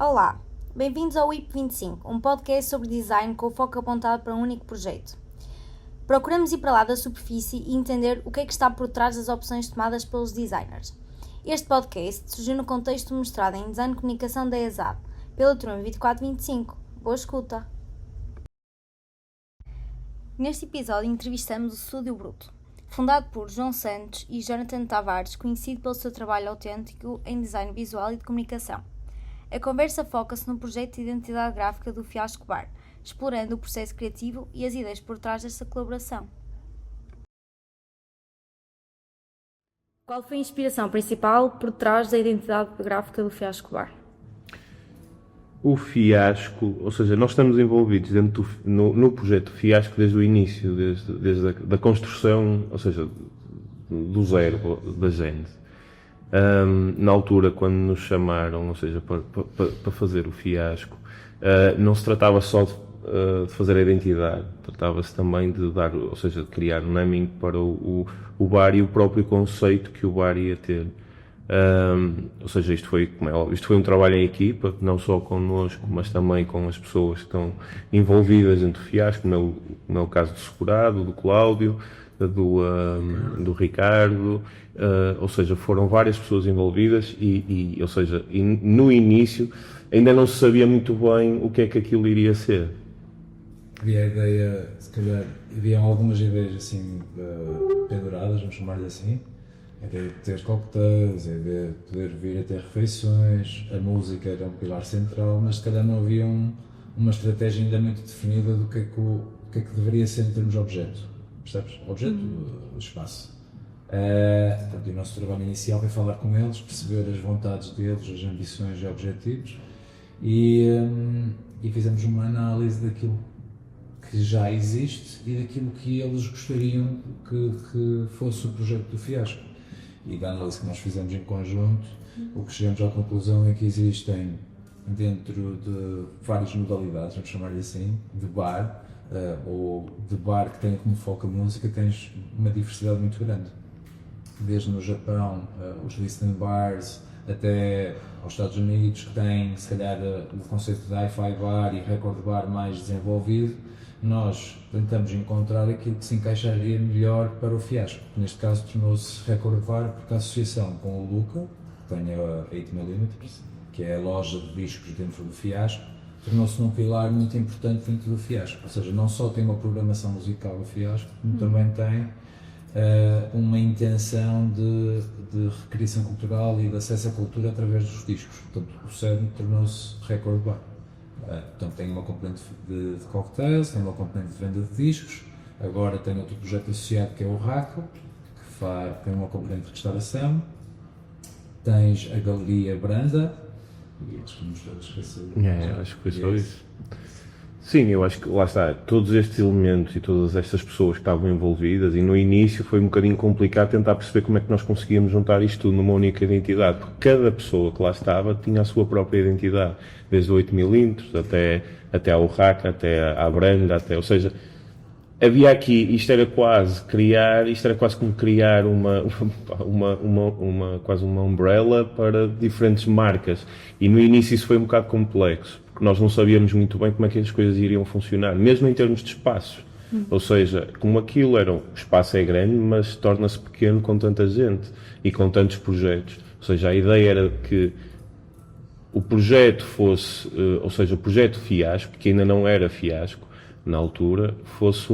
Olá, bem-vindos ao WIP 25, um podcast sobre design com o foco apontado para um único projeto. Procuramos ir para lá da superfície e entender o que é que está por trás das opções tomadas pelos designers. Este podcast surgiu no contexto mostrado em Design e Comunicação da ESAD, pela turma 2425. Boa escuta! Neste episódio entrevistamos o Estúdio Bruto, fundado por João Santos e Jonathan Tavares, conhecido pelo seu trabalho autêntico em design visual e de comunicação. A conversa foca-se no projeto de identidade gráfica do Fiasco Bar, explorando o processo criativo e as ideias por trás desta colaboração. Qual foi a inspiração principal por trás da identidade gráfica do Fiasco Bar? O Fiasco, ou seja, nós estamos envolvidos no projeto Fiasco desde o início, desde a construção, ou seja, do zero da gente. Na altura, quando nos chamaram, ou seja, para fazer o Fiasco, não se tratava só de fazer a identidade, tratava-se também de dar, ou seja, de criar um naming para o bar e o próprio conceito que o bar ia ter. Ou seja, isto foi um trabalho em equipa, não só connosco, mas também com as pessoas que estão envolvidas dentro do Fiasco, como é o caso do Segurado, do Cláudio, do Ricardo, ou seja, foram várias pessoas envolvidas e no início ainda não se sabia muito bem o que é que aquilo iria ser. Havia a ideia, se calhar, haviam algumas ideias assim penduradas, vamos chamar-lhe assim. A ideia de ter coquetéis, a ideia de poder vir a ter refeições, a música era um pilar central, mas se calhar não havia uma estratégia ainda muito definida do que é que deveria ser em termos de objeto. Percebes? Objeto, espaço. Portanto, o nosso trabalho inicial foi falar com eles, perceber as vontades deles, as ambições e objetivos e fizemos uma análise daquilo que já existe e daquilo que eles gostariam que fosse o projeto do Fiasco. E da análise que nós fizemos em conjunto, o que chegamos à conclusão é que existem, dentro de várias modalidades, vamos chamar-lhe assim, de bar, ou de bar que tem como foco a música, tens uma diversidade muito grande. Desde no Japão, os listening bars, até aos Estados Unidos, que têm, se calhar, o conceito de hi-fi bar e record bar mais desenvolvido. Nós tentamos encontrar aquilo que se encaixaria melhor para o Fiasco. Neste caso tornou-se Record Bar porque a associação com o Luca, que tem a 8mm, que é a loja de discos dentro do Fiasco, tornou-se um pilar muito importante dentro do Fiasco. Ou seja, não só tem uma programação musical do Fiasco, como também tem uma intenção de recriação cultural e de acesso à cultura através dos discos. Portanto, o CERN tornou-se Record Bar. Portanto, tem uma componente de cocktails, tem uma componente de venda de discos, agora tem outro projeto associado que é o Raco, que tem uma componente de restauração, tens a Galeria Branda, e estamos todos a esquecer. Acho que foi só isso. Sim, eu acho que lá está, todos estes elementos e todas estas pessoas que estavam envolvidas, e no início foi um bocadinho complicado tentar perceber como é que nós conseguíamos juntar isto tudo numa única identidade, porque cada pessoa que lá estava tinha a sua própria identidade, desde o 8mm até ao Rack, até à Branda, ou seja, havia aqui, isto era quase como criar quase uma umbrella para diferentes marcas, e no início isso foi um bocado complexo, porque nós não sabíamos muito bem como é que as coisas iriam funcionar, mesmo em termos de espaços. Ou seja, como aquilo o espaço é grande, mas torna-se pequeno com tanta gente e com tantos projetos. Ou seja, a ideia era que o projeto fosse, ou seja, o projeto Fiasco, que ainda não era Fiasco na altura, fosse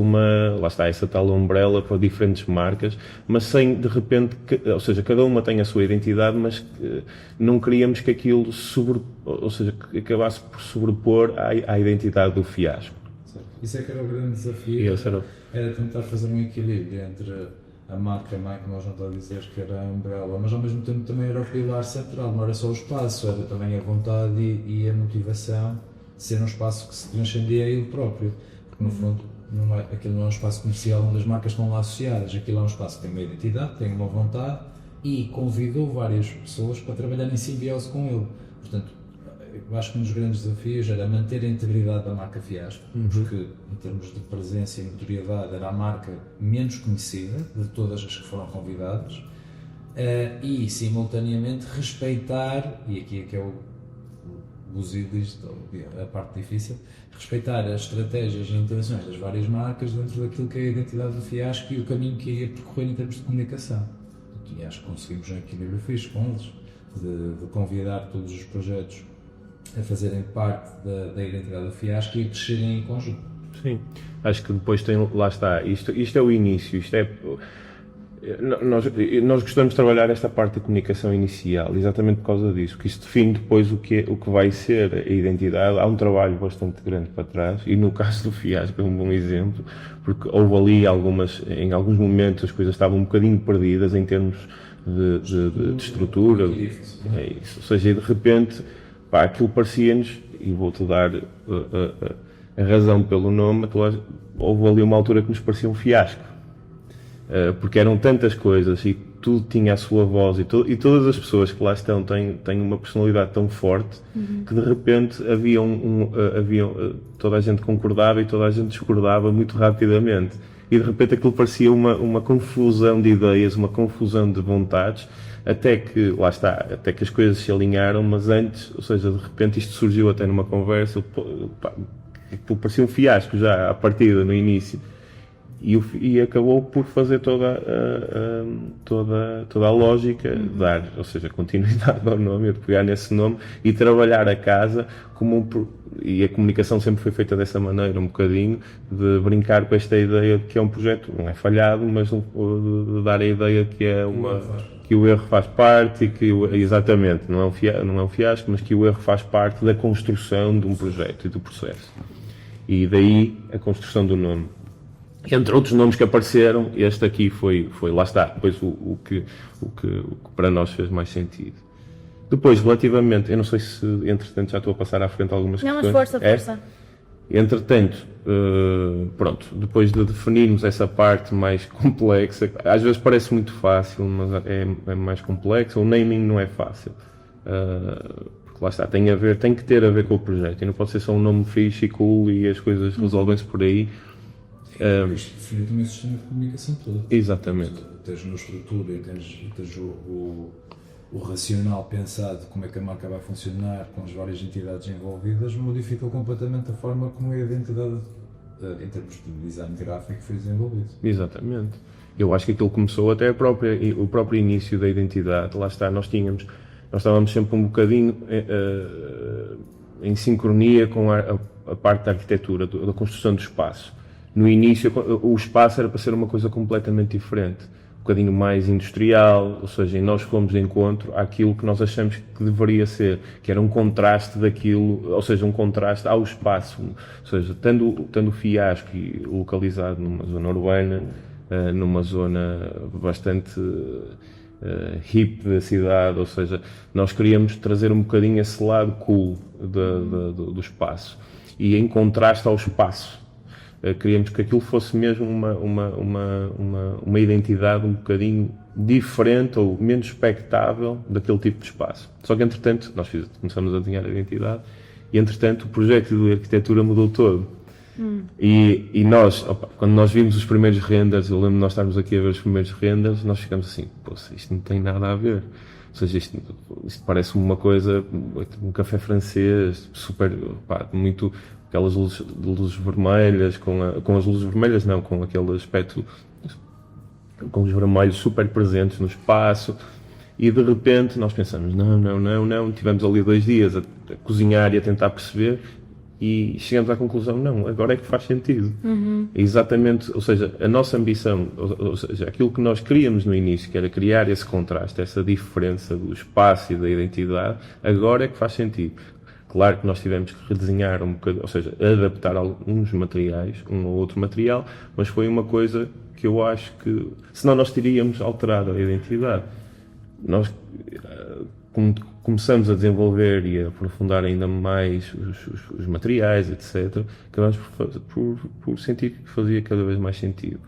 lá está, essa tal umbrella para diferentes marcas, mas sem, de repente, ou seja, cada uma tem a sua identidade, mas não queríamos que aquilo que acabasse por sobrepor à identidade do Fiasco. Certo. Isso é que era o grande desafio, era tentar fazer um equilíbrio entre a marca mãe, que nós não está a dizer que era a umbrella, mas ao mesmo tempo também era o pilar central, não era só o espaço, era também a vontade e a motivação de ser um espaço que se transcendia a ele próprio. Porque no fundo aquilo não é um espaço comercial onde as marcas estão lá associadas, aquilo é um espaço que tem uma identidade, tem uma vontade e convidou várias pessoas para trabalhar em simbiose com ele. Portanto, eu acho que um dos grandes desafios era manter a integridade da marca Fiasco, porque em termos de presença e notoriedade era a marca menos conhecida de todas as que foram convidadas e simultaneamente respeitar, e aqui é que é o busilis, a parte difícil, respeitar as estratégias e intenções das várias marcas dentro daquilo que é a identidade do fiasco e o caminho que ia percorrer em termos de comunicação. E acho que conseguimos um equilíbrio fixe com eles, de convidar todos os projetos a fazerem parte da identidade do fiasco e a crescerem em conjunto. Sim, acho que depois lá está, isto é o início, nós gostamos de trabalhar esta parte da comunicação inicial, exatamente por causa disso, que isso define depois o que vai ser a identidade. Há um trabalho bastante grande para trás, e no caso do fiasco é um bom exemplo, porque houve ali em alguns momentos as coisas estavam um bocadinho perdidas em termos de estrutura, é isso. Ou seja, de repente, aquilo parecia-nos, e vou-te dar a razão pelo nome, houve ali uma altura que nos parecia um fiasco. Porque eram tantas coisas e tudo tinha a sua voz e todas as pessoas que lá estão têm uma personalidade tão forte que de repente toda a gente concordava e toda a gente discordava muito rapidamente, e de repente aquilo parecia uma confusão de ideias, uma confusão de vontades, até que as coisas se alinharam. Mas antes, ou seja, de repente isto surgiu até numa conversa, aquilo parecia um fiasco já à partida, no início. E acabou por fazer toda a lógica, dar, ou seja, continuidade ao nome, de pegar nesse nome e trabalhar a casa e a comunicação sempre foi feita dessa maneira, um bocadinho, de brincar com esta ideia de que é um projeto, não é falhado, mas de dar a ideia que é que o erro faz parte, e exatamente, não é um fiasco, mas que o erro faz parte da construção de um projeto e do processo. E daí a construção do nome. Entre outros nomes que apareceram, este aqui foi lá está, depois o que para nós fez mais sentido. Depois, relativamente, eu não sei se entretanto já estou a passar à frente algumas questões. Não, mas força. Entretanto, pronto, depois de definirmos essa parte mais complexa, às vezes parece muito fácil, mas é mais complexo. O naming não é fácil, porque lá está, tem que ter a ver com o projeto, e não pode ser só um nome fixe e cool e as coisas resolvem-se por aí. Isto define também o sistema de comunicação todo. Exatamente. Tens uma estrutura e tens o racional pensado de como é que a marca vai funcionar, com as várias entidades envolvidas, modifica completamente a forma como a identidade, em termos de design gráfico, foi desenvolvido. Exatamente. Eu acho que aquilo começou até o próprio início da identidade. Lá está, nós estávamos sempre um bocadinho em sincronia com a parte da arquitetura, da construção do espaço. No início, o espaço era para ser uma coisa completamente diferente, um bocadinho mais industrial, ou seja, nós fomos de encontro àquilo que nós achamos que deveria ser, que era um contraste daquilo, ou seja, um contraste ao espaço, ou seja, tendo o fiasco localizado numa zona urbana, numa zona bastante hip da cidade, ou seja, nós queríamos trazer um bocadinho esse lado cool do espaço, e em contraste ao espaço. Queríamos que aquilo fosse mesmo uma identidade um bocadinho diferente ou menos expectável daquele tipo de espaço. Só que, entretanto, nós começamos a desenhar a identidade e, entretanto, o projeto de arquitetura mudou todo. E nós, quando nós vimos os primeiros renders, eu lembro de nós estarmos aqui a ver os primeiros renders, nós ficamos assim, isto não tem nada a ver. Ou seja, isto parece uma coisa, um café francês, super, muito... aquelas luzes vermelhas, com as luzes vermelhas não, com aquele aspecto, com os vermelhos super presentes no espaço, e de repente nós pensamos, não, tivemos ali 2 dias a cozinhar e a tentar perceber, e chegamos à conclusão, não, agora é que faz sentido. É exatamente, ou seja, a nossa ambição, ou seja, aquilo que nós queríamos no início, que era criar esse contraste, essa diferença do espaço e da identidade, agora é que faz sentido. Claro que nós tivemos que redesenhar um bocadinho, ou seja, adaptar alguns materiais, um ou outro material, mas foi uma coisa que eu acho que, senão nós teríamos alterado a identidade. Nós começamos a desenvolver e a aprofundar ainda mais os materiais, etc., acabamos por sentir que fazia cada vez mais sentido.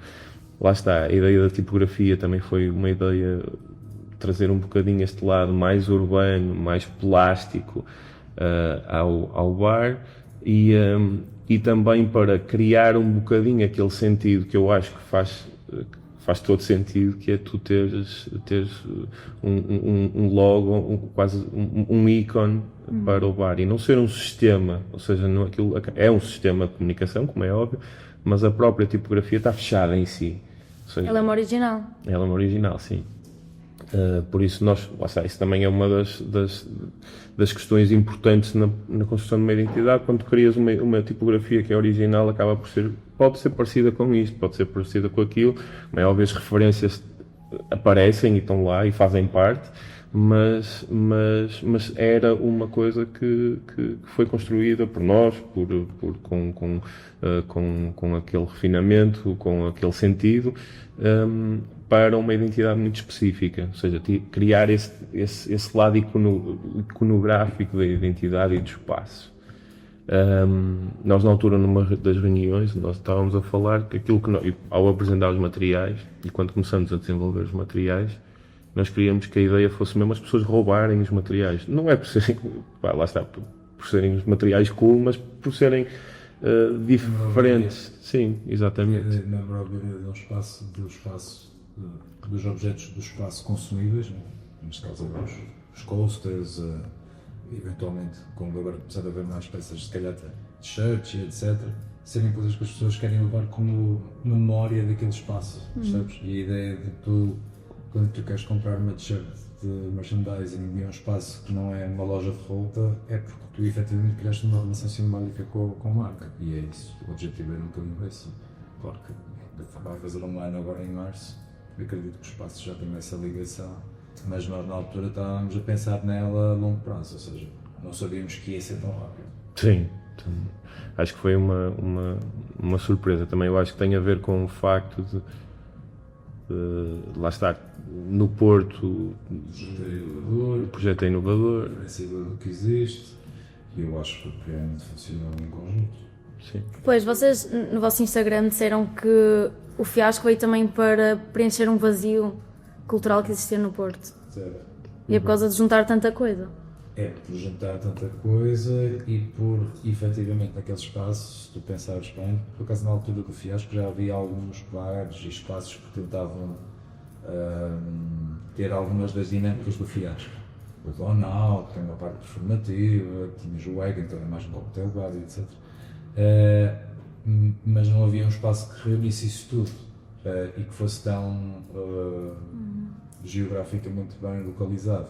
Lá está, a ideia da tipografia também foi uma ideia de trazer um bocadinho este lado mais urbano, mais plástico, ao bar, e também para criar um bocadinho aquele sentido que eu acho que faz todo sentido, que é tu teres um logo, quase um ícone para o bar, e não ser um sistema, ou seja, não, aquilo é um sistema de comunicação, como é óbvio, mas a própria tipografia está fechada em si. Ou seja, Ela é uma original. ela é uma original, sim. Por isso, isso também é uma das questões importantes na construção de uma identidade. Quando crias uma tipografia que é original, pode ser parecida com isto, pode ser parecida com aquilo. Como é óbvio, as referências aparecem e estão lá e fazem parte, mas era uma coisa que foi construída por nós, com aquele refinamento, com aquele sentido, para uma identidade muito específica, ou seja, criar esse lado iconográfico da identidade e do espaço. Nós, na altura, numa das reuniões, nós estávamos a falar que aquilo que ao apresentar os materiais, e quando começamos a desenvolver os materiais, nós queríamos que a ideia fosse mesmo as pessoas roubarem os materiais. Não é por serem, lá está, por serem os materiais cool, mas por serem diferentes. Sim, exatamente. Na própria do espaço, dos objetos do espaço consumíveis, né? Neste caso os coasters, eventualmente, como agora começar a haver mais peças, se calhar t-shirts e etc., serem coisas que as pessoas querem levar como memória daquele espaço, percebes? E a ideia de quando tu queres comprar uma t-shirt de merchandising e um espaço que não é uma loja de roupa, é porque tu efetivamente criaste uma relação simbólica com a marca, e é isso, o objetivo é um bocadinho esse. Claro que vai fazer online agora em março, eu acredito que o espaço já tem essa ligação, mas nós na altura estávamos a pensar nela a longo prazo, ou seja, não sabíamos que ia ser tão rápido. Sim, acho que foi uma surpresa também. Eu acho que tem a ver com o facto de lá estar no Porto, o projeto é inovador, do que existe, e eu acho que realmente funciona em conjunto. Sim. Pois, vocês no vosso Instagram disseram que o Fiasco veio também para preencher um vazio cultural que existia no Porto. Certo. E é por causa de juntar tanta coisa. É por juntar tanta coisa e por, efetivamente, naquele espaço, se tu pensares bem, por acaso na altura do Fiasco já havia alguns bares e espaços que tentavam ter algumas das dinâmicas do Fiasco. O Donald, que tem uma parte performativa, tinhas o Wagon, que era mais um cocktail bar, etc. Mas não havia um espaço que reunisse isso tudo e que fosse tão geograficamente bem localizado.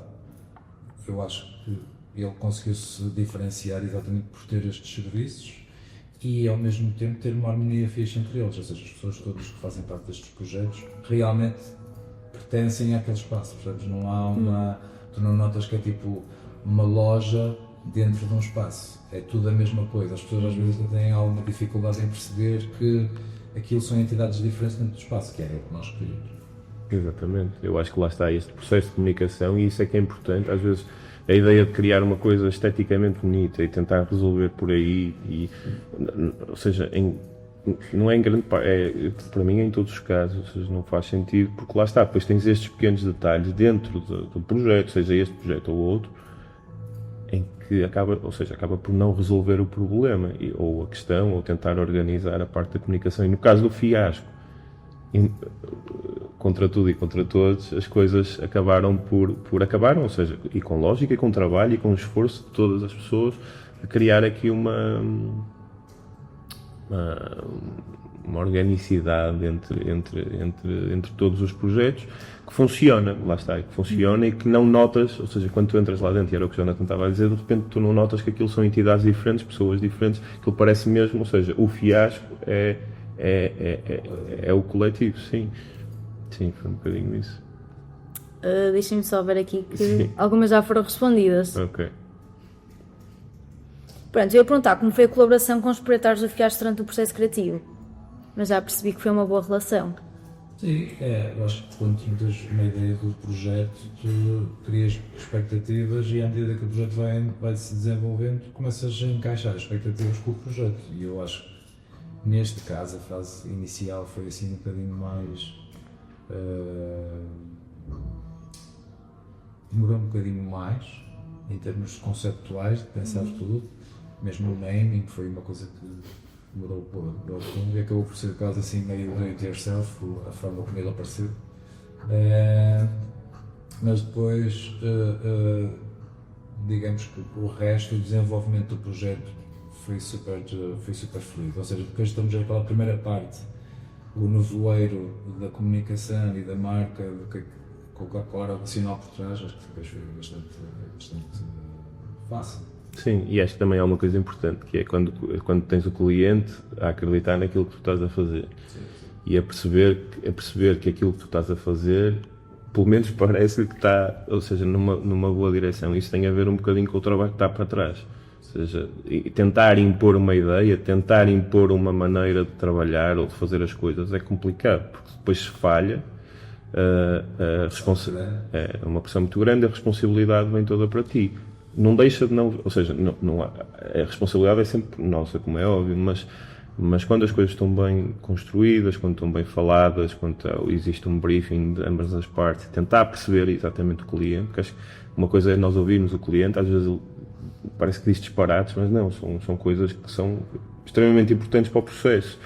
Eu acho que ele conseguiu se diferenciar exatamente por ter estes serviços e ao mesmo tempo ter uma harmonia fixe entre eles, ou seja, as pessoas todas que fazem parte destes projetos realmente pertencem àquele espaço, percebes? Não há tu não notas que é tipo uma loja dentro de um espaço, é tudo a mesma coisa. As pessoas às vezes têm alguma dificuldade em perceber que aquilo são entidades diferentes dentro do espaço, que é o que nós queríamos. Exatamente, eu acho que lá está este processo de comunicação e isso é que é importante. Às vezes a ideia de criar uma coisa esteticamente bonita e tentar resolver por aí, ou seja, não é em grande parte, para mim é em todos os casos, ou seja, não faz sentido, porque lá está, depois tens estes pequenos detalhes dentro do projeto, seja este projeto ou outro, em que acaba por não resolver o problema, ou a questão, ou tentar organizar a parte da comunicação. E no caso do Fiasco, contra tudo e contra todos, as coisas acabaram por acabar, ou seja, e com lógica, e com trabalho, e com esforço de todas as pessoas, a criar aqui uma organicidade entre todos os projetos que funciona, lá está, que funciona e que não notas, ou seja, quando tu entras lá dentro, e era o que o Jonathan estava a dizer, de repente tu não notas que aquilo são entidades diferentes, pessoas diferentes, aquilo parece mesmo, ou seja, o Fiasco é o coletivo, sim. Sim, foi um bocadinho isso. Deixem-me só ver aqui que algumas já foram respondidas. Ok. Pronto, eu ia perguntar como foi a colaboração com os proprietários do Fiasco durante o processo criativo, mas já percebi que foi uma boa relação. Sim, eu acho que quando tu tens uma ideia do projeto, tu crias expectativas e à medida que o projeto vai se desenvolvendo, começas a encaixar as expectativas com o projeto. E eu acho que neste caso a fase inicial foi assim um bocadinho mais demorou um bocadinho mais em termos conceptuais de pensar tudo, mesmo o naming foi uma coisa que demorou para o fundo e acabou por ser quase assim meio do it yourself, a forma como ele apareceu. Mas depois, digamos que o resto, o desenvolvimento do projeto foi super fluido. Ou seja, depois estamos aquela primeira parte, o nevoeiro da comunicação e da marca, com o Coca-Cola adicional por trás, acho que depois foi bastante fácil. Sim, e acho que também há uma coisa importante, que é quando tens o cliente a acreditar naquilo que tu estás a fazer. Sim. E a perceber que aquilo que tu estás a fazer, pelo menos parece que está, ou seja, numa boa direção. Isso tem a ver um bocadinho com o trabalho que está para trás. Ou seja, tentar impor uma ideia, tentar impor uma maneira de trabalhar ou de fazer as coisas é complicado, porque depois se falha, é uma pressão muito grande, a responsabilidade vem toda para ti. Não deixa de não, ou seja, a responsabilidade é sempre nossa, como é óbvio, mas quando as coisas estão bem construídas, quando estão bem faladas, quando existe um briefing de ambas as partes, tentar perceber exatamente o cliente, porque acho que uma coisa é nós ouvirmos o cliente, às vezes ele parece que diz disparates, mas não, são coisas que são extremamente importantes para o processo.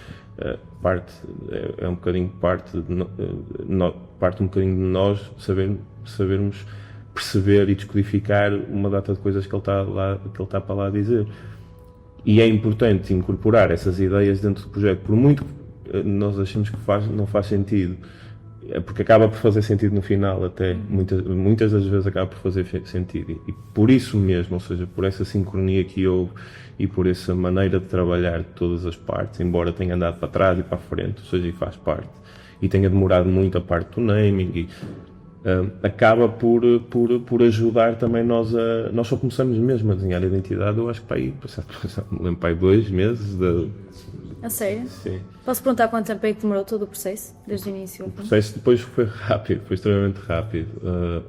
É um bocadinho parte um bocadinho de nós sabermos perceber e descodificar uma data de coisas que ele está para lá a dizer. E é importante incorporar essas ideias dentro do projeto, por muito que nós achemos que não faz sentido, porque acaba por fazer sentido no final, até muitas das vezes acaba por fazer sentido, e por isso mesmo, ou seja, por essa sincronia que houve e por essa maneira de trabalhar de todas as partes, embora tenha andado para trás e para a frente, ou seja, e faz parte, e tenha demorado muito a parte do naming, acaba por ajudar também nós só começamos mesmo a desenhar a identidade, eu acho que para aí, me lembro para aí 2 meses. A sério? Sim. Posso perguntar quanto tempo é que demorou todo o processo, desde o início? O processo depois foi rápido, foi extremamente rápido,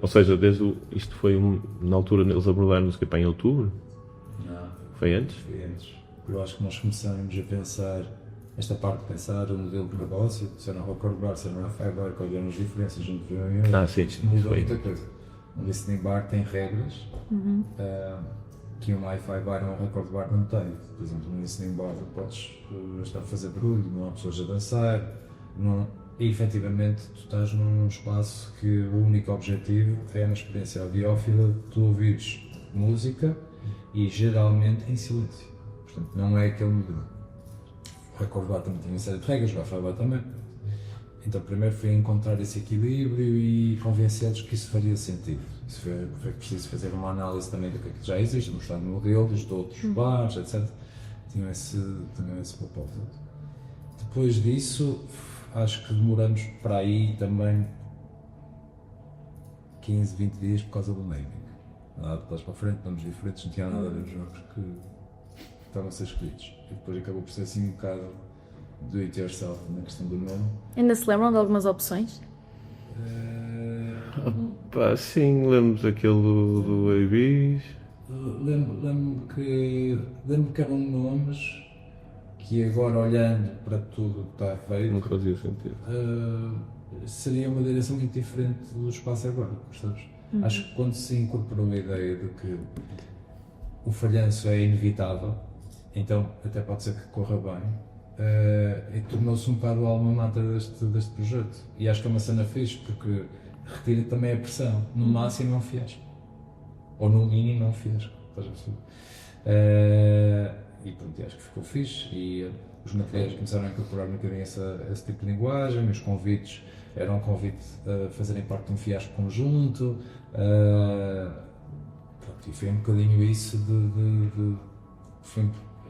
ou seja, isto foi na altura eles abordaram-nos que em outubro? Não. Foi antes? Foi antes. Eu acho que nós começamos a pensar esta parte de pensar o modelo de negócio, se era um record bar, se era um Fi-Bar, quais eram as diferenças entre sim, isto mudou muita coisa. Um listening bar tem regras que um Hi-Fi Bar ou um record bar não tem. Por exemplo, no listening bar tu podes estar a fazer barulho, não há pessoas a dançar, e efetivamente tu estás num espaço que o único objetivo é na experiência audiófila tu ouvires música e geralmente em silêncio. Portanto, não é aquele modelo. O Record Bar também tinha uma série de regras, o Hi-Fi Bar também. Então, primeiro foi encontrar esse equilíbrio e convencê-los que isso faria sentido. Isso foi preciso fazer uma análise também do que já existe, mostrar modelos de outros bares, etc. Tinham esse propósito. Depois disso, acho que demoramos para aí também 15, 20 dias por causa do naming. Nada de trás para a frente, nomes diferentes, não tinha nada a ver os jogos que estavam a ser escolhidos. E depois acabou por ser assim um bocado do it yourself na questão do nome. Ainda se lembram de algumas opções? Sim, lembro daquele do ABs. Lembro que eram nomes que agora, olhando para tudo o que está feito, não fazia sentido. Seria uma direção muito diferente do espaço agora, percebes? Acho que quando se incorporou a ideia de que o falhanço é inevitável, então até pode ser que corra bem, e tornou-se um bocado a alma mater deste projeto. E acho que é uma cena fixe, porque retira também a pressão. No máximo é um fiasco. Ou no mínimo é um fiasco. Estás a perceber? E pronto, acho que ficou fixe. E os materiais começaram a incorporar um bocadinho esse tipo de linguagem. Os convites eram um convite a fazerem parte de um fiasco conjunto. Pronto, e foi um bocadinho isso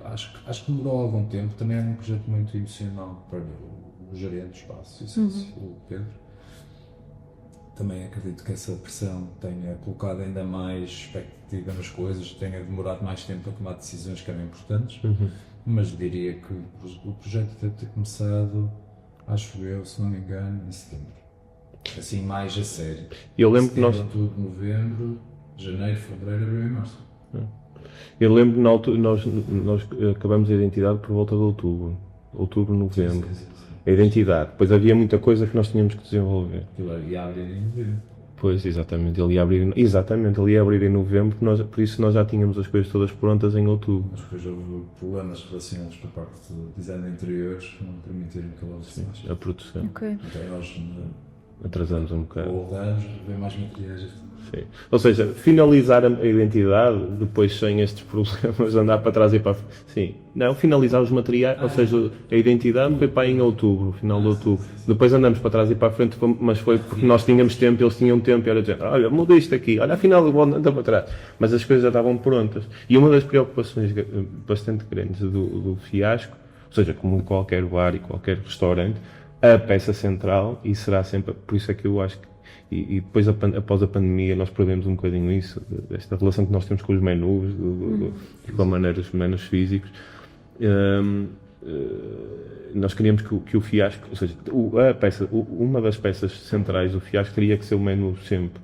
acho que demorou algum tempo. Também é um projeto muito emocional para o gerente do espaço, o Pedro. Também acredito que essa pressão tenha colocado ainda mais expectativa nas coisas, tenha demorado mais tempo a tomar decisões que eram importantes, mas diria que o projeto deve ter começado, acho eu, se não me engano, em setembro. Assim, mais a sério. Eu lembro que nós... Outubro, novembro, janeiro, fevereiro, abril e março. Eu lembro que na altura nós acabamos a identidade por volta de outubro, novembro. Sim. A identidade. Depois havia muita coisa que nós tínhamos que desenvolver. Aquilo ia abrir em novembro. Pois, exatamente, ele ia abrir em novembro, por isso nós já tínhamos as coisas todas prontas em outubro. Mas depois houve problemas relacionados com a parte de design de interiores que não permitiram que ela se A produção. Ok. Então nós Atrasamos um bocado. voltamos, vem mais materiais. Sim. Ou seja, finalizar a identidade, depois sem estes problemas, andar para trás e para frente. Sim. Não, finalizar os materiais, ou seja, a identidade foi para aí em outubro, final de outubro. Depois andamos para trás e para a frente, mas foi porque nós tínhamos tempo, eles tinham tempo, e era dizer, olha, muda isto aqui, olha, afinal eu vou andar para trás. Mas as coisas já estavam prontas. E uma das preocupações bastante grandes do fiasco, ou seja, como em qualquer bar e qualquer restaurante, a peça central, e será sempre, por isso é que eu acho que, e depois após a pandemia nós perdemos um bocadinho isso, esta relação que nós temos com os menus e com os menus físicos. Nós queríamos que o fiasco, ou seja, uma das peças centrais do fiasco teria que ser o menu sempre.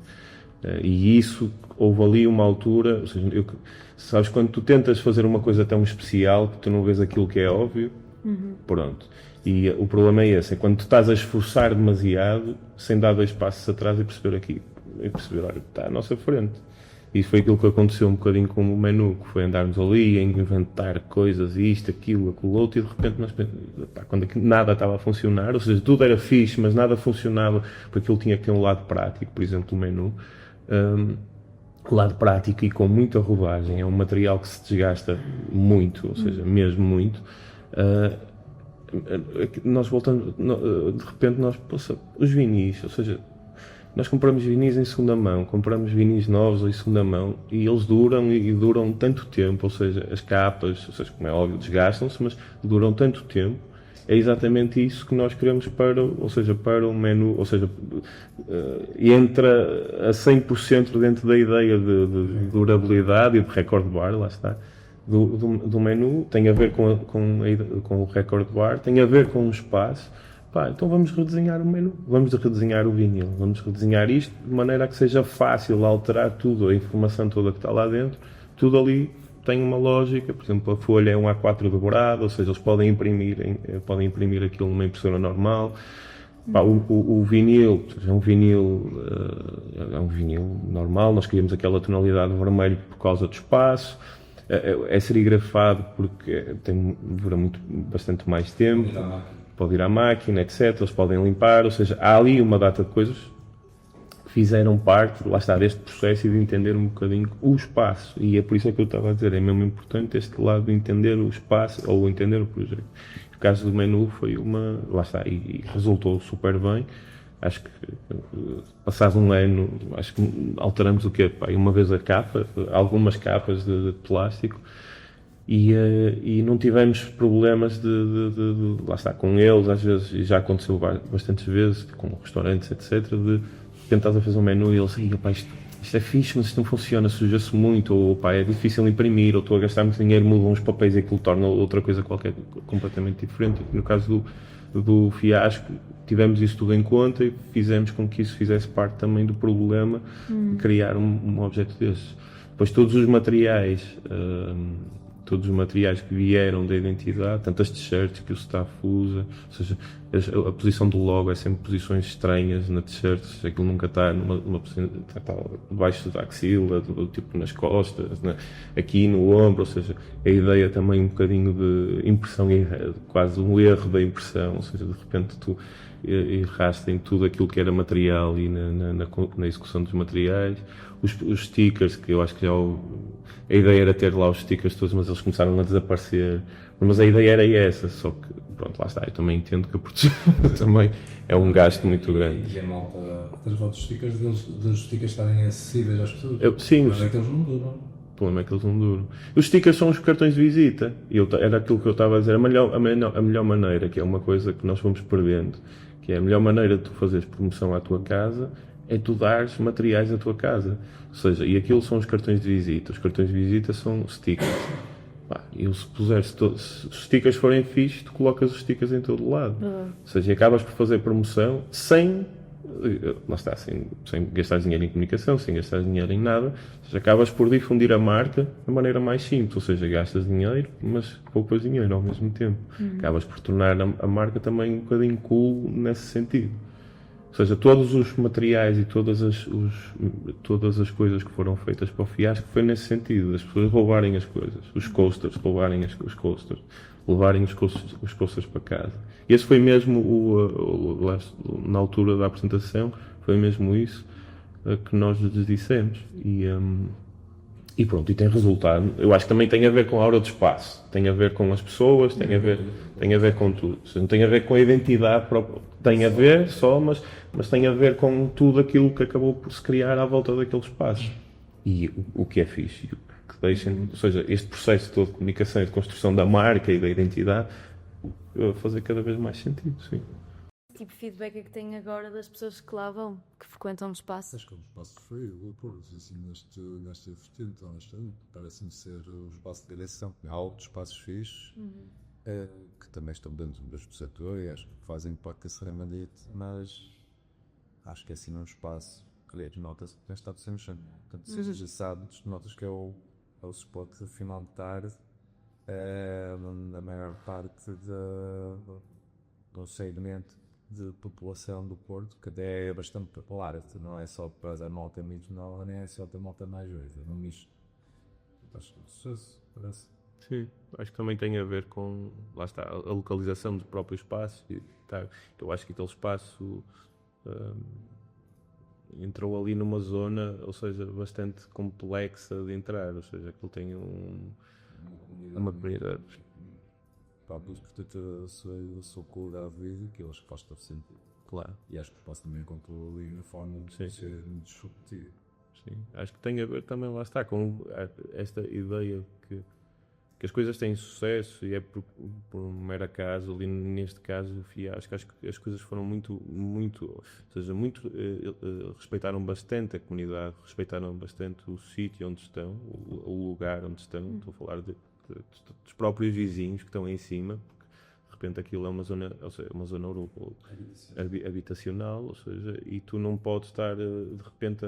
E isso, houve ali uma altura, ou seja, sabes, quando tu tentas fazer uma coisa tão especial que tu não vês aquilo que é óbvio, pronto. E o problema é esse, é quando tu estás a esforçar demasiado, sem dar 2 passos atrás e perceber, olha, está à nossa frente. E foi aquilo que aconteceu um bocadinho com o menu, que foi andarmos ali a inventar coisas, isto, aquilo, aquilo outro, e de repente nós quando nada estava a funcionar, ou seja, tudo era fixe, mas nada funcionava, porque aquilo tinha que ter um lado prático, por exemplo, o menu. O lado prático e com muita rodagem, é um material que se desgasta muito, ou seja, mesmo muito. Nós voltamos, de repente os vinis, ou seja, nós compramos vinis em segunda mão, compramos vinis novos em segunda mão e eles duram tanto tempo, ou seja, as capas, ou seja, como é óbvio, desgastam-se, mas duram tanto tempo. É exatamente isso que nós queremos para o menu, ou seja, entra a 100% dentro da ideia de durabilidade e de recorde bar, lá está, do menu, tem a ver com o recorde bar, tem a ver com o espaço. Então vamos redesenhar o menu, vamos redesenhar o vinil, vamos redesenhar isto de maneira a que seja fácil alterar tudo, a informação toda que está lá dentro, tudo ali tem uma lógica. Por exemplo, a folha é um A4 dobrado, ou seja, eles podem imprimir aquilo numa impressora normal. O vinil é um vinil normal, nós queríamos aquela tonalidade vermelho por causa do espaço. É serigrafado porque dura bastante mais tempo, pode ir à máquina, etc. Eles podem limpar, ou seja, há ali uma data de coisas que fizeram parte, lá está, deste processo e de entender um bocadinho o espaço. E é por isso que eu estava a dizer, é mesmo importante este lado de entender o espaço ou entender o projeto. No caso do menu foi lá está, e resultou super bem. Acho que passado um ano, acho que alteramos o quê? Uma vez a capa, algumas capas de plástico, e não tivemos problemas lá está, com eles, às vezes, e já aconteceu bastantes vezes, com restaurantes, etc., de tentar fazer um menu e eles, isto é fixe, mas isto não funciona, suja-se muito, ou é difícil imprimir, ou estou a gastar muito dinheiro, mudam uns papéis e aquilo torna outra coisa qualquer completamente diferente. No caso do fiasco, tivemos isso tudo em conta e fizemos com que isso fizesse parte também do problema de criar um objeto desses. Depois todos os materiais que vieram da identidade, tanto as t-shirts que o staff usa, ou seja, a posição do logo é sempre posições estranhas na t-shirt, ou seja, aquilo nunca está numa posição, está debaixo da axila, tipo nas costas, aqui no ombro, ou seja, a ideia também um bocadinho de impressão, quase um erro da impressão, ou seja, de repente tu erraste em tudo aquilo que era material e na execução dos materiais. Os stickers, que eu acho que a ideia era ter lá os stickers todos, mas eles começaram a desaparecer. Mas a ideia era essa, só que, pronto, lá está. Eu também entendo que a produção também é um gasto muito grande. E a malta, tens fotos stickers, dos stickers estarem acessíveis às pessoas? Sim. O problema é que eles não duram. O problema é que eles não duram. Os stickers são os cartões de visita. Era aquilo que eu estava a dizer. A melhor maneira, que é uma coisa que nós fomos perdendo, que é a melhor maneira de tu fazeres promoção à tua casa, é tu dares materiais à tua casa. Ou seja, e aquilo são os cartões de visita. Os cartões de visita são stickers. E se os stickers forem fixos, tu colocas os stickers em todo o lado. Ou seja, acabas por fazer promoção sem gastar dinheiro em comunicação, sem gastar dinheiro em nada. Ou seja, acabas por difundir a marca da maneira mais simples. Ou seja, gastas dinheiro, mas poupas dinheiro ao mesmo tempo. Acabas por tornar a marca também um bocadinho cool nesse sentido. Ou seja, todos os materiais e todas as coisas que foram feitas para o fiasco foi nesse sentido, as pessoas roubarem as coisas, os coasters, roubarem os coasters, levarem os coasters para casa. Esse foi mesmo, na altura da apresentação, foi mesmo isso que nós lhes dissemos. E pronto, e tem resultado. Eu acho que também tem a ver com a aura do espaço, tem a ver com as pessoas, tem a ver com tudo. Não tem a ver com a identidade própria, tem a ver só, mas tem a ver com tudo aquilo que acabou por se criar à volta daquele espaço. E o que é fixe, que deixem, ou seja, este processo todo de comunicação e de construção da marca e da identidade fazer cada vez mais sentido, sim. Que tipo de feedback é que tem agora das pessoas que lá vão, que frequentam o espaço? Acho que é um espaço preferido, assim, nesta vertente, honestamente, parece-me ser o espaço de direção. Há outros espaços fixos que também estão dentro do mesmo setor e acho que fazem parte da Serenadite, mas acho que é assim num espaço que nota-se que tem estado sem mexer. Portanto, seja já sabes, notas que é o suporte de final de tarde, na maior parte do segmento de população do Porto, que até é bastante popular, não é só para a malta não, nem é só para a malta mais jovem, é um misto. Acho que sucesso, parece. Sim, acho que também tem a ver com, lá está, a localização do próprio espaço. Eu acho que aquele espaço entrou ali numa zona, ou seja, bastante complexa de entrar, ou seja, aquilo tem uma comunidade. Portanto, eu sou cool da vida, que eu acho que faz todo sentido. Claro. E acho que posso também controlar ali a forma de ser disruptivo. Sim, acho que tem a ver também, lá está, com esta ideia que as coisas têm sucesso e é por um mero acaso, ali neste caso o fiasco, acho que as coisas foram muito, ou seja, respeitaram bastante a comunidade, respeitaram bastante o sítio onde estão, o lugar onde estão, estou a falar dos próprios vizinhos que estão em cima, porque de repente aquilo é uma zona, ou seja, uma zona habitacional, ou seja, e tu não podes estar de repente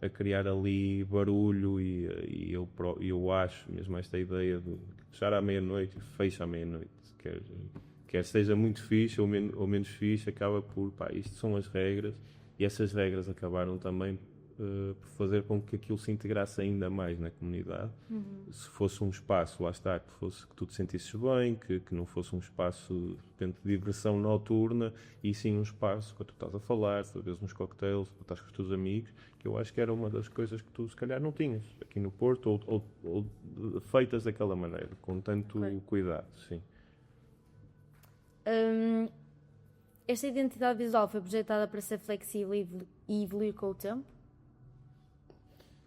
a criar ali barulho e eu acho mesmo esta ideia de fechar à meia-noite e fecha à meia-noite, quer seja muito fixe ou menos fixe, acaba por, isto são as regras, e essas regras acabaram também por fazer com que aquilo se integrasse ainda mais na comunidade. Se fosse um espaço, lá está, que tu te sentisses bem, que não fosse um espaço de repente de diversão noturna, e sim um espaço quando tu estás a falar, talvez uns cocktails, quando estás com os teus amigos, que eu acho que era uma das coisas que tu se calhar não tinhas aqui no Porto, ou feitas daquela maneira, com tanto cuidado, sim. Esta identidade visual foi projetada para ser flexível e evoluir com o tempo?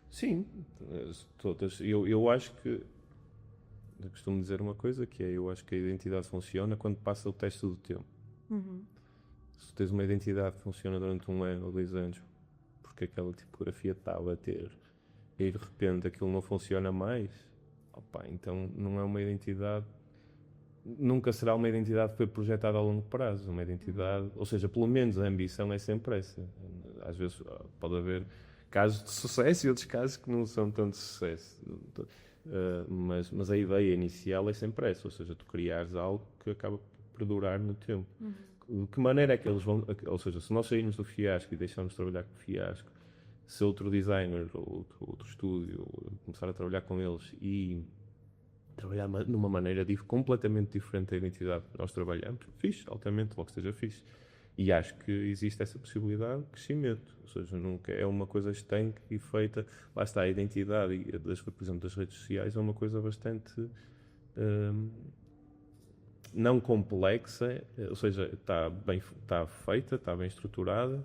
Sim, todas. Eu acho que, eu costumo dizer uma coisa, que é, eu acho que a identidade funciona quando passa o teste do tempo. Se tu tens uma identidade que funciona durante 1 ano ou 2 anos, porque aquela tipografia está a bater, e de repente aquilo não funciona mais, então não é uma identidade, nunca será uma identidade que foi projetada a longo prazo, uma identidade, ou seja, pelo menos a ambição é sempre essa. Às vezes pode haver casos de sucesso e outros casos que não são tanto de sucesso. Mas a ideia inicial é sempre essa, ou seja, tu criares algo que acaba por perdurar no tempo. De que maneira é que eles vão, ou seja, se nós sairmos do fiasco e deixarmos de trabalhar com o fiasco, se outro designer ou outro estúdio começar a trabalhar com eles e trabalhar numa maneira completamente diferente da identidade que nós trabalhamos, fixe, altamente, logo que esteja fixe. E acho que existe essa possibilidade de crescimento, ou seja, nunca é uma coisa estanque e feita, lá está, a identidade, por exemplo, das redes sociais é uma coisa bastante não complexa, ou seja, está feita, está bem estruturada,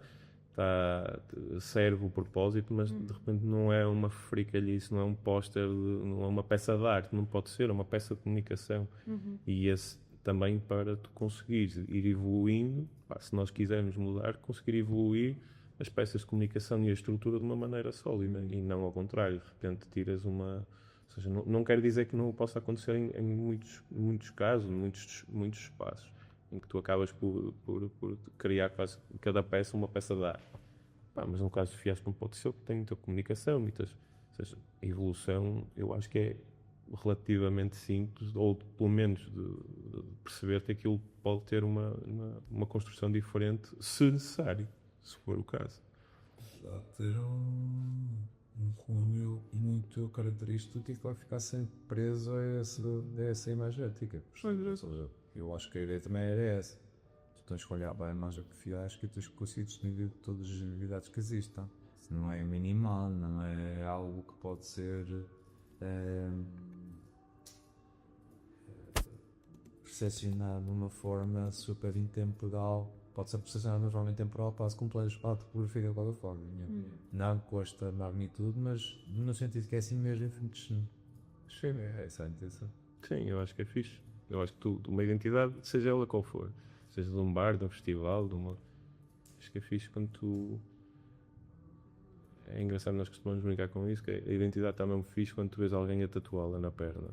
serve o propósito, mas de repente não é uma fricalhice, não é um póster, não é uma peça de arte, não pode ser, é uma peça de comunicação. E esse também, para tu conseguires ir evoluindo, se nós quisermos mudar, conseguir evoluir as peças de comunicação e a estrutura de uma maneira sólida, e não ao contrário, de repente tiras uma... Ou seja, não quero dizer que não possa acontecer em muitos casos, muitos espaços, em que tu acabas por criar quase cada peça uma peça de arte. Mas no caso do fiasco não pode ser, porque tem muita comunicação, ou seja, a evolução, eu acho que é relativamente simples, ou pelo menos de perceber que aquilo pode ter uma construção diferente, se necessário, se for o caso. Apesar de ter um cunho muito característico que vai ficar sempre preso a essa imagética. Ou seja, eu acho que a ideia também era essa. Tu tens que olhar bem a imagem que fiasco e tens que conseguir distinguir todas as novidades que existem. Se não é minimal, não é algo que pode ser percepcionado de uma forma super intemporal. Pode ser percepcionado de forma intemporal, passo completo, fotografia de qualquer forma. Não com esta magnitude, mas no sentido que é assim mesmo. Essa é a intenção. Sim, eu acho que é fixe. Eu acho que uma identidade, seja ela qual for, seja de um bar, de um festival, acho que é fixe quando tu. É engraçado, nós costumamos brincar com isso, que a identidade está mesmo fixe quando tu vês alguém a tatuá-la na perna.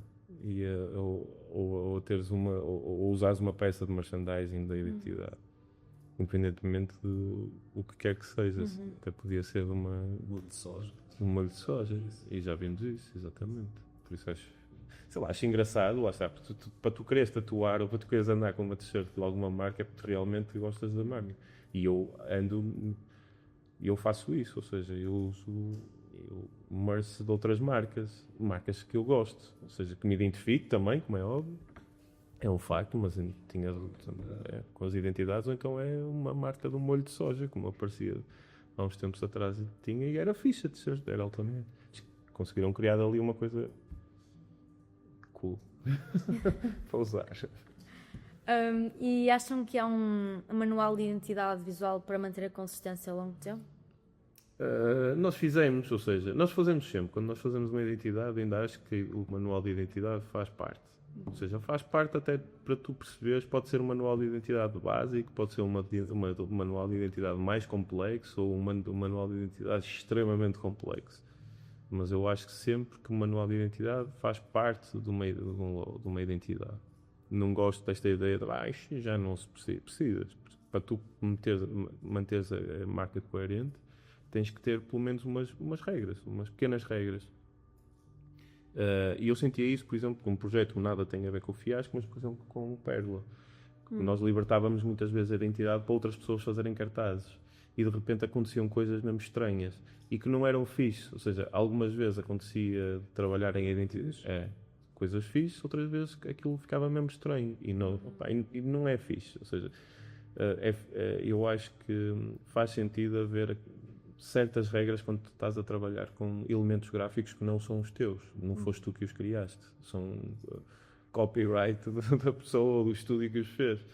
Ou teres ou usares uma peça de merchandising da identidade. Independentemente do que quer que seja. Até podia ser de uma. Molho de soja. Um molho de soja. E já vimos isso, exatamente. Por isso acho engraçado, lá está, para tu quereres tatuar ou para tu quereres andar com uma t-shirt de alguma marca é porque realmente gostas da marca. E eu faço isso, ou seja, eu merço de outras marcas que eu gosto, ou seja, que me identifico também, como é óbvio, é um facto, mas tinha com as identidades, ou então é uma marca de um molho de soja, como aparecia há uns tempos atrás, tinha, e era ficha de ser, era altamente. Conseguiram criar ali uma coisa cool para usar. E acham que há um manual de identidade visual para manter a consistência ao longo do tempo? Nós fizemos, ou seja, nós fazemos sempre, quando nós fazemos uma identidade, ainda acho que o manual de identidade faz parte. Ou seja, faz parte até para tu perceberes, pode ser um manual de identidade básico, pode ser um manual de identidade mais complexo ou um manual de identidade extremamente complexo. Mas eu acho que sempre que o manual de identidade faz parte de uma identidade. Não gosto desta ideia de isto já não se precisa. Para tu manteres a marca coerente, tens que ter pelo menos umas regras, umas pequenas regras. E eu sentia isso, por exemplo, com um projeto que nada tem a ver com o Fiasco, mas por exemplo com o Pérola. Nós libertávamos muitas vezes a identidade para outras pessoas fazerem cartazes. E de repente aconteciam coisas mesmo estranhas e que não eram fixe. Ou seja, algumas vezes acontecia trabalhar em identidades, coisas fixe, outras vezes aquilo ficava mesmo estranho e não é fixe. Ou seja, eu acho que faz sentido haver certas regras quando tu estás a trabalhar com elementos gráficos que não são os teus, não foste tu que os criaste, são copyright da pessoa ou do estúdio que os fez.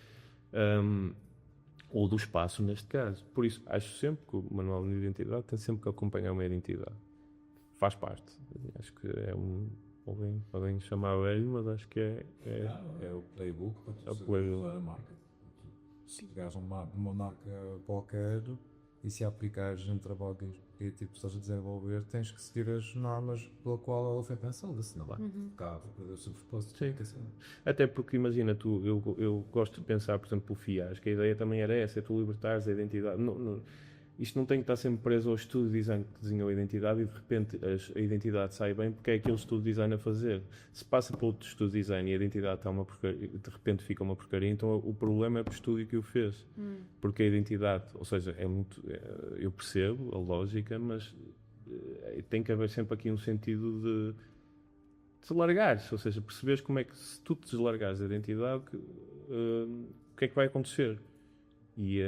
Ou do espaço, neste caso. Por isso, acho sempre que o manual de identidade tem sempre que acompanhar uma identidade. Faz parte. Acho que é podem chamar velho, mas acho que É o playbook para tu saber usar a marca. Se pegares uma marca qualquer e se aplicares em trabalho que tipo estás a desenvolver, tens que seguir as normas pela qual ela foi pensada, senão vai perder o seu propósito. Sim. Até porque, imagina, eu gosto de pensar, por exemplo, o Fiasco, a ideia também era essa, é tu libertares a identidade. Isto não tem que estar sempre preso ao estudo de design que desenhou a identidade e de repente a identidade sai bem porque é aquele estudo de design a fazer. Se passa para outro estudo de design e a identidade está uma porcaria, de repente fica uma porcaria, então o problema é para o estúdio que o fez. Porque a identidade, ou seja, eu percebo a lógica, mas tem que haver sempre aqui um sentido de deslargares, ou seja, perceberes como é que se tu te deslargares da identidade, o que é que vai acontecer? E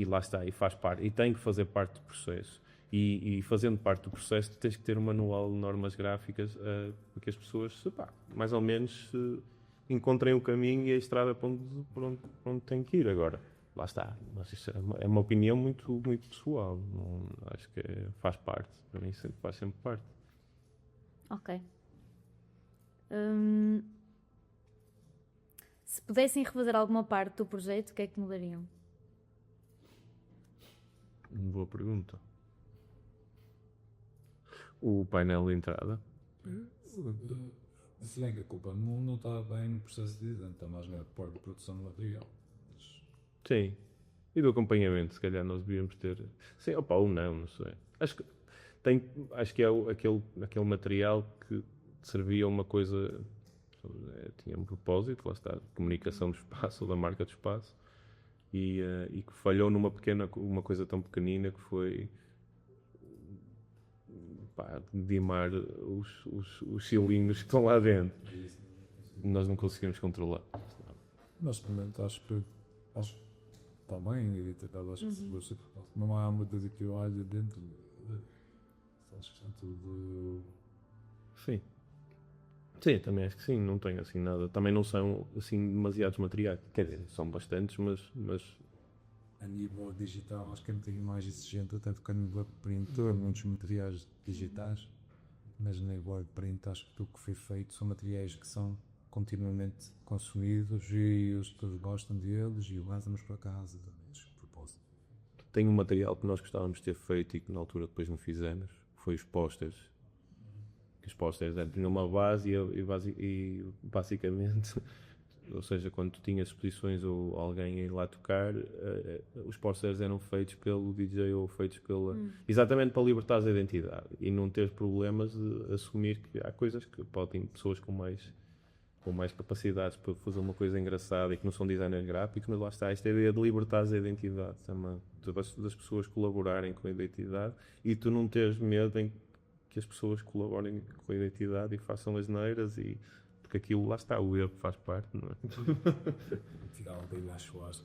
lá está, e faz parte, e tem que fazer parte do processo. E fazendo parte do processo, tu tens que ter um manual de normas gráficas para que as pessoas, mais ou menos, encontrem o caminho e a estrada para onde têm que ir. Agora, lá está, mas isso é uma opinião muito, muito pessoal. Não, acho que faz parte, para mim faz sempre parte. Ok. Se pudessem refazer alguma parte do projeto, o que é que mudariam? Boa pergunta. O painel de entrada. Se bem que a culpa não está bem no processo de design, está mais na parte de produção de material. Sim. E do acompanhamento, se calhar nós devíamos ter. Sim, ou não sei. Acho que é aquele material que servia uma coisa, tinha um propósito, lá está, comunicação do espaço, ou da marca do espaço, e que falhou uma coisa tão pequenina que foi dimar os cilindros que estão lá dentro. Nós não conseguimos controlar. Mas, pelo menos, acho que está bem, e acho que não há muita coisa que eu olho dentro. Acho que está tudo. Sim. Sim, também acho que sim, não tenho assim nada. Também não são assim demasiados materiais. Quer dizer, são bastantes, mas A nível digital, acho que é um bocadinho mais exigente, até porque a nível de print, muitos materiais digitais, mas na nível de print, acho que tudo que foi feito são materiais que são continuamente consumidos e as pessoas gostam deles e usamos para casa também, acho que propósito. tem um material que nós gostávamos de ter feito e que na altura depois não fizemos, foi os pósteres. Os pósteres tinham uma base e basicamente, ou seja, quando tu tinhas exposições ou alguém a ir lá tocar, os pósteres eram feitos pelo DJ ou feitos exatamente para libertar a identidade e não ter problemas de assumir que há coisas que podem, pessoas com mais capacidades para fazer uma coisa engraçada e que não são designers gráficos, mas lá está esta ideia de libertar a identidade também, das pessoas colaborarem com a identidade e tu não teres medo em que as pessoas colaborem com a identidade e façam asneiras, porque aquilo lá está, o erro faz parte, não é? Tirar bem às suas.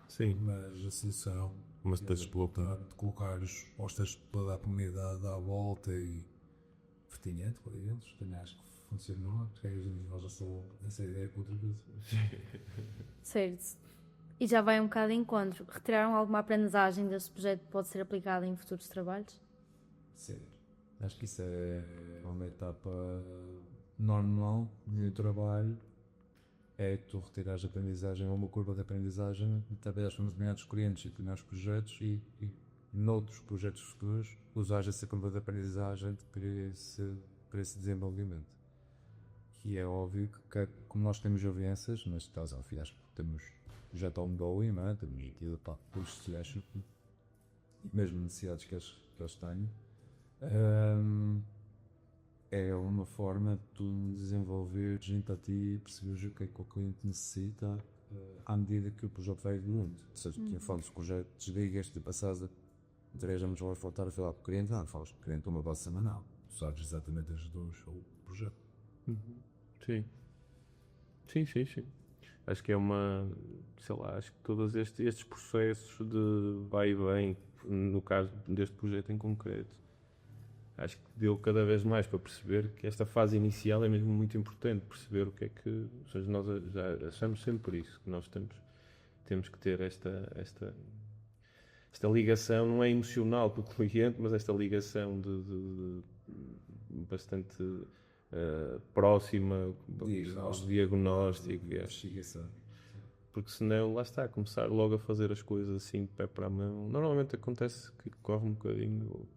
Sim. Mas a solução, Mas tens de colocar os postas toda a comunidade à volta e pertinente para eles, também acho que funcionou, porque nós já só essa ideia com outra coisa. Certo. E já vai um bocado de encontro. Retiraram alguma aprendizagem desse projeto que pode ser aplicada em futuros trabalhos? Sim. Acho que isso é uma etapa normal no trabalho, é tu retirares a aprendizagem ou uma curva de aprendizagem, trabalhas com determinados clientes e determinados projetos e noutros projetos futuros usares essa curva de aprendizagem para esse desenvolvimento. Que é óbvio que como nós temos audiências, neste caso ao fim acho que temos já ongoing, não é? Temos tido os suggestions e mesmo necessidades que eles têm. É uma forma de tu desenvolver junto a ti e perceberes o que é que o cliente necessita à medida que o projeto vai evoluindo. Ou seja, tu falas do projeto, desligas, de passares a 3 anos vais voltar a falar com o cliente, falas com o cliente uma base semanal. Tu sabes exatamente as duas ou o projeto. Sim. Sim. Acho que é acho que todos estes processos de vai e vem, no caso deste projeto em concreto, acho que deu cada vez mais para perceber que esta fase inicial é mesmo muito importante, perceber o que é que, ou seja, nós já achamos sempre isso, que nós temos que ter esta ligação, não é emocional para o cliente, mas esta ligação de bastante próxima ao diagnóstico. Investigação. Porque senão, lá está, começar logo a fazer as coisas assim, de pé para a mão. Normalmente acontece que corre um bocadinho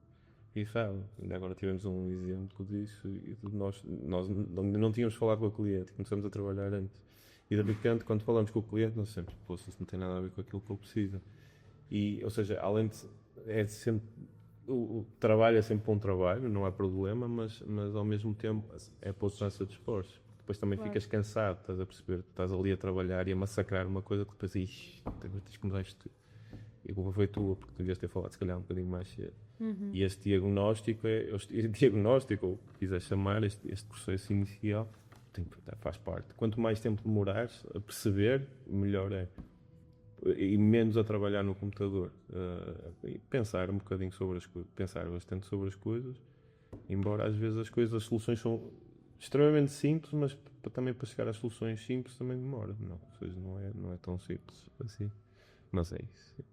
e sabe. Ainda agora tivemos um exemplo disso e nós não tínhamos falado com o cliente, começamos a trabalhar antes. E de repente, quando falamos com o cliente, nós sempre, isso não tem nada a ver com aquilo que ele precisa. E, ou seja, além de sempre o trabalho é sempre um trabalho, não há problema, mas ao mesmo tempo é poupança de esforço. Depois também ficas cansado, estás a perceber, estás ali a trabalhar e a massacrar uma coisa que depois tens que mudar isto. E a culpa foi tua, porque tu devias ter falado se calhar um bocadinho mais cedo. E este diagnóstico, ou o que quiseres chamar, este processo inicial, faz parte. Quanto mais tempo demorares a perceber, melhor é. E menos a trabalhar no computador. E pensar um bocadinho sobre as coisas, pensar bastante sobre as coisas, embora às vezes as soluções são extremamente simples, mas também para chegar às soluções simples também demora. Não, ou seja, não é tão simples assim. Mas é isso.